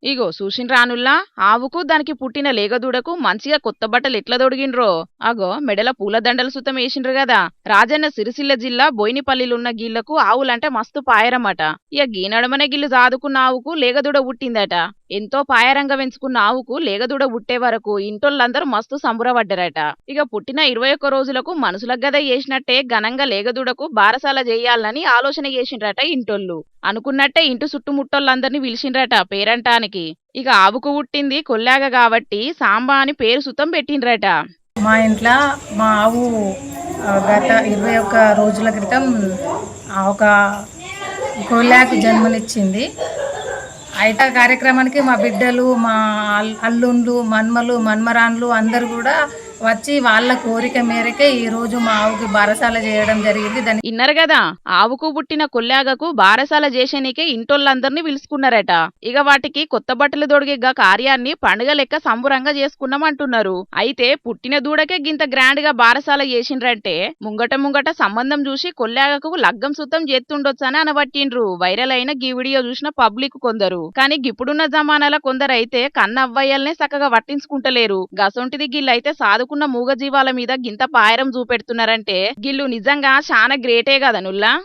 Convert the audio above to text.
ఇగో చూసిండ్రానుల్లా ఆవుకు దానికి పుట్టిన లేగదూడకు మంచిగా కొత్త బట్టలు ఎట్లా తొడిగిండ్రో. అగో మెడల పూల దండలు సుతం వేసిండ్రు గదా. రాజన్న సిరిసిల్ల జిల్లా బోయినపల్లిలున్న గీళ్లకు ఆవులంటే మస్తు పాయరమట. ఇక గీనడమనే గిల్లు సాదుకున్న ఆవుకు లేగదూడ పుట్టిందట. ఎంతో పాయరంగా పెంచుకున్న ఆవుకు లేగదూడ పుట్టే వరకు ఇంటోళ్ళందరూ మస్తు సంబురపడ్డారట. ఇక పుట్టిన 21 రోజులకు మనుషులకు గద చేసినట్టే ఘనంగా లేగదూడకు బారసాల చేయాలని ఆలోచన చేసిండ్రట ఇంటోళ్ళు. అనుకున్నట్టే ఇంటి చుట్టుముట్టోళ్ళందరినీ పిలిచిండ్రట పేరంటానికి. ఇక ఆవుకు పుట్టింది కొల్లాగ కాబట్టి సాంబా అని పేరు సుతం పెట్టిండ్రట. మా ఇంట్లో మా ఆవు గత 21 రోజుల క్రితం ఒక కోళ్ళకు జన్మనిచ్చింది. అయితే కార్యక్రమానికి మా బిడ్డలు, మా అల్లుండ్లు, మన్మలు, మన్మరాన్లు అందరు కూడా వచ్చి వాళ్ళ కోరిక మేరకే ఈ రోజు మా ఆవుకి బారసాల చేయడం జరిగింది. దాన్ని ఇన్నరు గదా, ఆవుకు పుట్టిన కొల్లాగకు బారసాల చేసేనికే ఇంటోళ్ళందరినీ పిలుచుకున్నారట. ఇక వాటికి కొత్త బట్టలు దొడిగే కార్యాన్ని పండుగ లెక్క సంబురంగా చేసుకున్నామంటున్నారు. అయితే పుట్టిన దూడకే గింత గ్రాండ్ గా బారసాల చేసిండ్రంటే ముంగట సంబంధం చూసి కొల్లాగకు లగ్గం సుతం చేస్తుండొచ్చని అనబట్టిండ్రు వైరల్ అయిన గీ వీడియో చూసిన పబ్లిక్ కొందరు. కానీ గిప్పుడున్న జమానాల కొందరైతే కన్న అవ్వయ్యల్నే చక్కగా పట్టించుకుంటలేరు. గసొంటిది గిల్లైతే సాదుకున్న మూగజీవాల మీద గింత పాయరం చూపెడుతున్నారంటే గిల్లు నిజంగా చాలా గ్రేటే కదా నుల్లా.